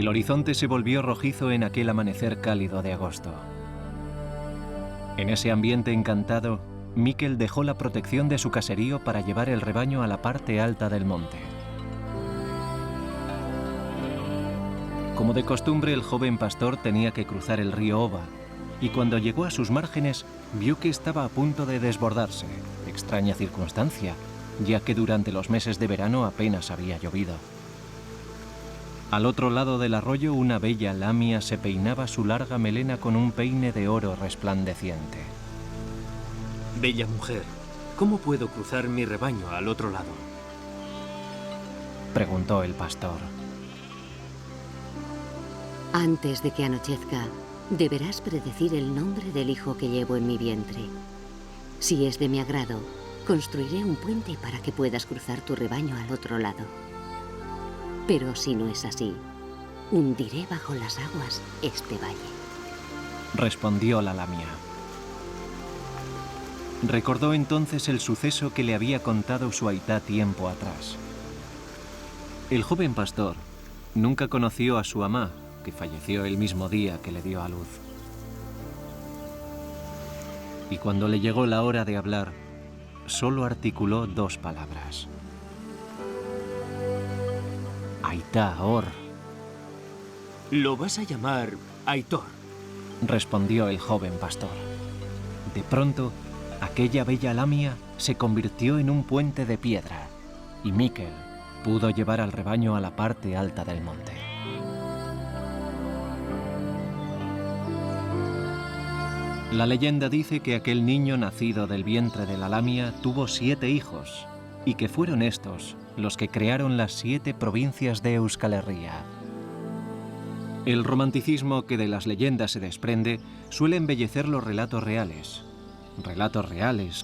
El horizonte se volvió rojizo en aquel amanecer cálido de agosto. En ese ambiente encantado, Miquel dejó la protección de su caserío para llevar el rebaño a la parte alta del monte. Como de costumbre, el joven pastor tenía que cruzar el río Oba, y cuando llegó a sus márgenes, vio que estaba a punto de desbordarse. Extraña circunstancia, ya que durante los meses de verano apenas había llovido. Al otro lado del arroyo, una bella lamia se peinaba su larga melena con un peine de oro resplandeciente. Bella mujer, ¿cómo puedo cruzar mi rebaño al otro lado? Preguntó el pastor. Antes de que anochezca, deberás predecir el nombre del hijo que llevo en mi vientre. Si es de mi agrado, construiré un puente para que puedas cruzar tu rebaño al otro lado. Pero si no es así, hundiré bajo las aguas este valle. Respondió la lamia. Recordó entonces el suceso que le había contado su aitá tiempo atrás. El joven pastor nunca conoció a su amá, que falleció el mismo día que le dio a luz. Y cuando le llegó la hora de hablar, solo articuló dos palabras. Aitá Or. Lo vas a llamar Aitor, respondió el joven pastor. De pronto, aquella bella lamia se convirtió en un puente de piedra, y Miquel pudo llevar al rebaño a la parte alta del monte. La leyenda dice que aquel niño nacido del vientre de la lamia tuvo 7 hijos, y que fueron estos los que crearon las 7 provincias de Euskal Herria. El romanticismo que de las leyendas se desprende suele embellecer los relatos reales,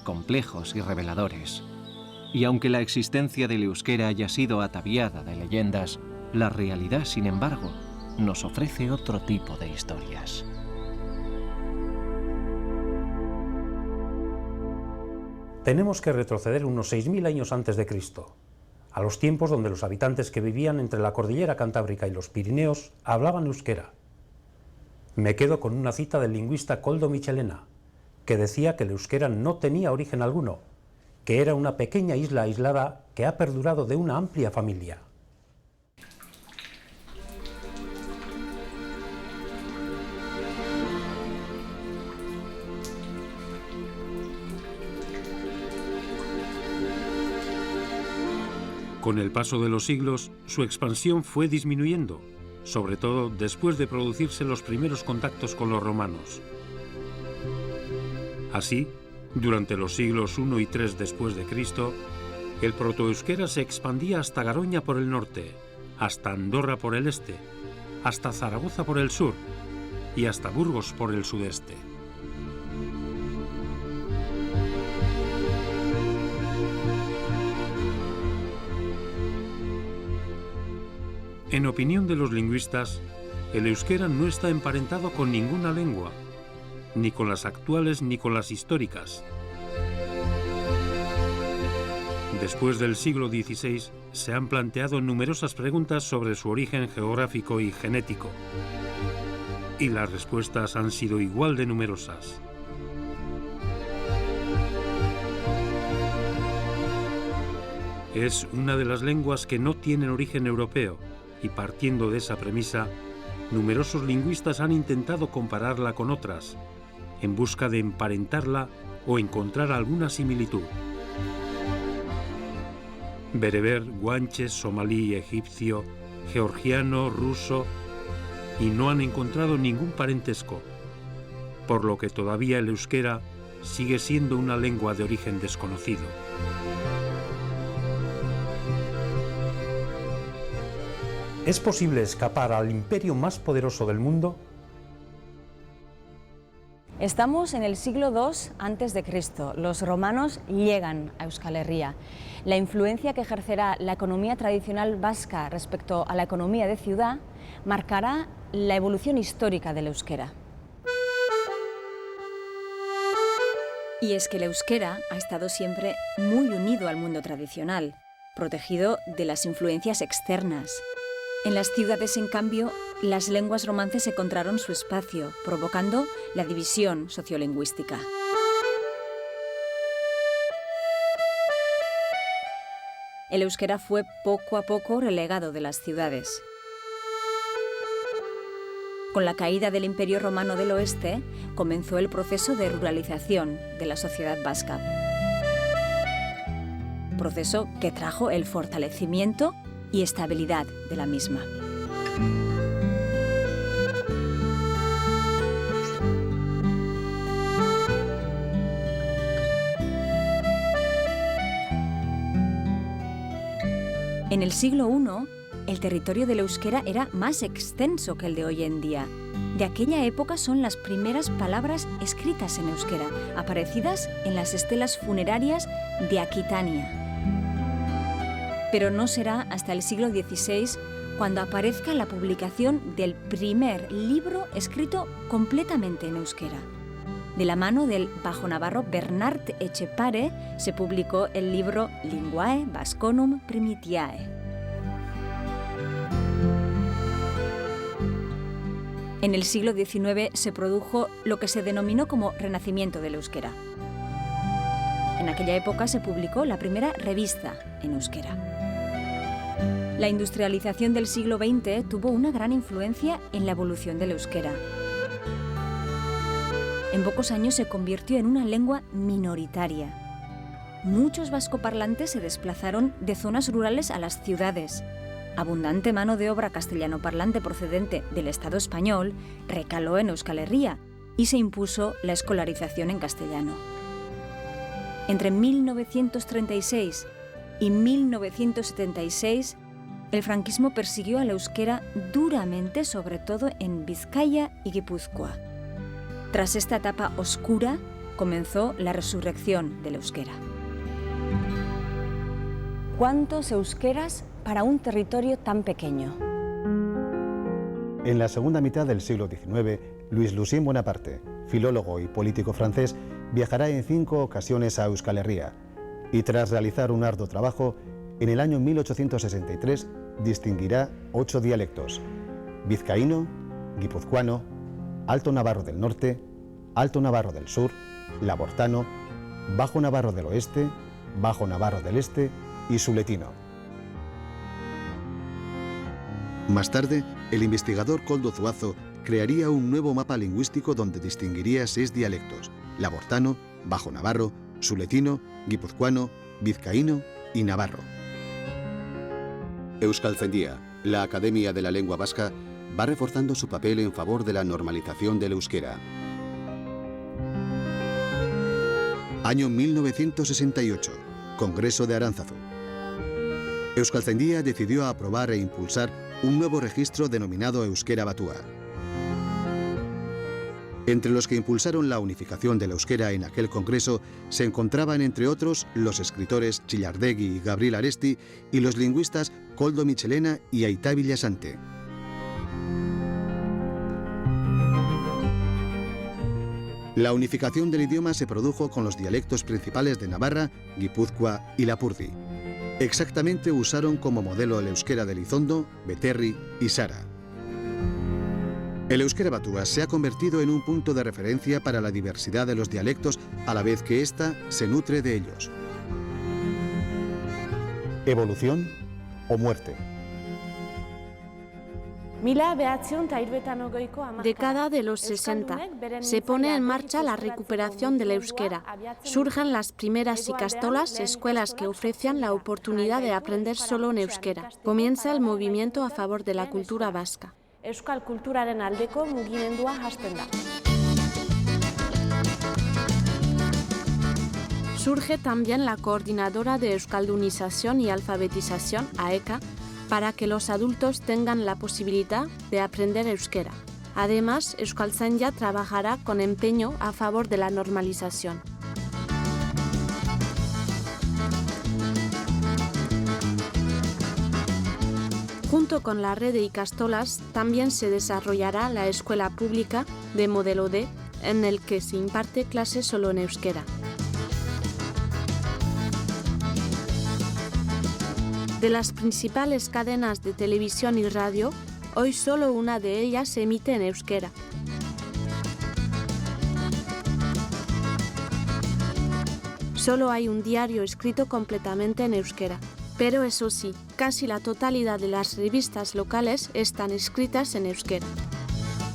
complejos y reveladores. Y aunque la existencia del euskera haya sido ataviada de leyendas, la realidad, sin embargo, nos ofrece otro tipo de historias. Tenemos que retroceder unos 6.000 años antes de Cristo, a los tiempos donde los habitantes que vivían entre la cordillera Cantábrica y los Pirineos hablaban euskera. Me quedo con una cita del lingüista Koldo Michelena, que decía que el euskera no tenía origen alguno, que era una pequeña isla aislada que ha perdurado de una amplia familia. Con el paso de los siglos, su expansión fue disminuyendo, sobre todo después de producirse los primeros contactos con los romanos. Así, durante los siglos I y III después de Cristo, el protoeuskera se expandía hasta Garoña por el norte, hasta Andorra por el este, hasta Zaragoza por el sur y hasta Burgos por el sudeste. En opinión de los lingüistas, el euskera no está emparentado con ninguna lengua, ni con las actuales ni con las históricas. Después del siglo XVI se han planteado numerosas preguntas sobre su origen geográfico y genético, y las respuestas han sido igual de numerosas. Es una de las lenguas que no tienen origen europeo, y partiendo de esa premisa, numerosos lingüistas han intentado compararla con otras, en busca de emparentarla o encontrar alguna similitud. Bereber, guanche, somalí, egipcio, georgiano, ruso, y no han encontrado ningún parentesco, por lo que todavía el euskera sigue siendo una lengua de origen desconocido. ¿Es posible escapar al imperio más poderoso del mundo? Estamos en el siglo II a.C. Los romanos llegan a Euskal Herria. La influencia que ejercerá la economía tradicional vasca respecto a la economía de ciudad marcará la evolución histórica del euskera. Y es que el euskera ha estado siempre muy unido al mundo tradicional, protegido de las influencias externas. En las ciudades, en cambio, las lenguas romances encontraron su espacio, provocando la división sociolingüística. El euskera fue poco a poco relegado de las ciudades. Con la caída del Imperio Romano del Oeste, comenzó el proceso de ruralización de la sociedad vasca. Proceso que trajo el fortalecimiento y estabilidad de la misma. En el siglo I, el territorio del euskera era más extenso que el de hoy en día. De aquella época son las primeras palabras escritas en euskera, aparecidas en las estelas funerarias de Aquitania. Pero no será hasta el siglo XVI cuando aparezca la publicación del primer libro escrito completamente en euskera. De la mano del bajonavarro Bernard Etxepare se publicó el libro Linguae Vasconum Primitiae. En el siglo XIX se produjo lo que se denominó como Renacimiento del euskera. En aquella época se publicó la primera revista en euskera. La industrialización del siglo XX tuvo una gran influencia en la evolución del euskera. En pocos años se convirtió en una lengua minoritaria. Muchos vascoparlantes se desplazaron de zonas rurales a las ciudades. Abundante mano de obra castellanoparlante procedente del Estado español recaló en Euskal Herria y se impuso la escolarización en castellano. Entre 1936 y 1976, el franquismo persiguió al euskera duramente, sobre todo en Vizcaya y Guipúzcoa. Tras esta etapa oscura, comenzó la resurrección del euskera. ¿Cuántos euskeras para un territorio tan pequeño? En la segunda mitad del siglo XIX, Louis Lucien Bonaparte, filólogo y político francés, viajará en 5 ocasiones a Euskal Herria y tras realizar un arduo trabajo, en el año 1863 distinguirá 8 dialectos: vizcaíno, guipuzcoano, alto navarro del norte, alto navarro del sur, labortano, bajo navarro del oeste, bajo navarro del este y suletino. Más tarde, el investigador Koldo Zuazo crearía un nuevo mapa lingüístico donde distinguiría 6 dialectos: labortano, bajo navarro, suletino, guipuzcoano, vizcaíno y navarro. Euskaltzaindia, la Academia de la Lengua Vasca, va reforzando su papel en favor de la normalización del euskera. Año 1968, Congreso de Aránzazu. Euskaltzaindia decidió aprobar e impulsar un nuevo registro denominado Euskera Batua. Entre los que impulsaron la unificación del euskera en aquel congreso se encontraban, entre otros, los escritores Chillardegui y Gabriel Aresti y los lingüistas Koldo Michelena y Aita Villasante. La unificación del idioma se produjo con los dialectos principales de Navarra, Guipúzcoa y Lapurdi. Exactamente usaron como modelo el euskera de Elizondo, Beterri y Sara. El euskera batua se ha convertido en un punto de referencia para la diversidad de los dialectos, a la vez que ésta se nutre de ellos. ¿Evolución o muerte? Década de los 60. Se pone en marcha la recuperación del euskera. Surgen las primeras ikastolas, escuelas que ofrecen la oportunidad de aprender solo en euskera. Comienza el movimiento a favor de la cultura vasca. Euskal kulturaren aldeko mugimendua hasten da. Surge también la Coordinadora de Euskaldunización y Alfabetización, AECA, para que los adultos tengan la posibilidad de aprender euskera. Además, Euskaltzaindia trabajará con empeño a favor de la normalización. Junto con la red de ikastolas, también se desarrollará la escuela pública de modelo D, en el que se imparte clases solo en euskera. De las principales cadenas de televisión y radio, Hoy solo una de ellas se emite en euskera. Solo hay un diario escrito completamente en euskera. Pero eso sí, casi la totalidad de las revistas locales están escritas en euskera.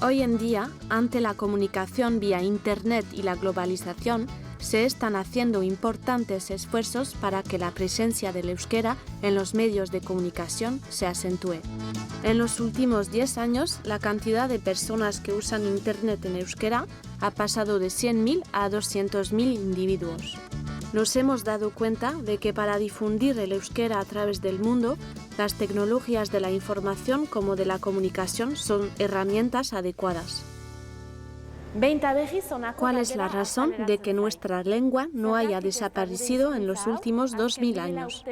Hoy en día, ante la comunicación vía Internet y la globalización, se están haciendo importantes esfuerzos para que la presencia del euskera en los medios de comunicación se acentúe. En los últimos 10 años, la cantidad de personas que usan Internet en euskera ha pasado de 100.000 a 200.000 individuos. Nos hemos dado cuenta de que para difundir el euskera a través del mundo, las tecnologías de la información como de la comunicación son herramientas adecuadas. ¿Cuál es la razón de que nuestra lengua no haya desaparecido en los últimos 2000 años?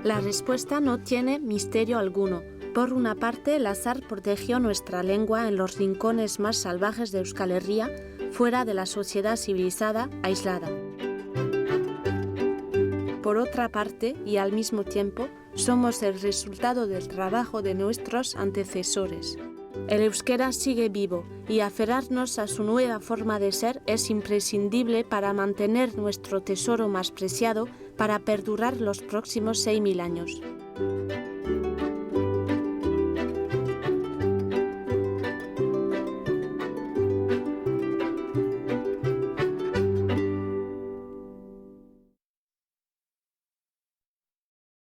La respuesta no tiene misterio alguno. Por una parte, el azar protegió nuestra lengua en los rincones más salvajes de Euskal Herria, fuera de la sociedad civilizada, aislada. Por otra parte, y al mismo tiempo, somos el resultado del trabajo de nuestros antecesores. El euskera sigue vivo y aferrarnos a su nueva forma de ser es imprescindible para mantener nuestro tesoro más preciado para perdurar los próximos 6.000 años.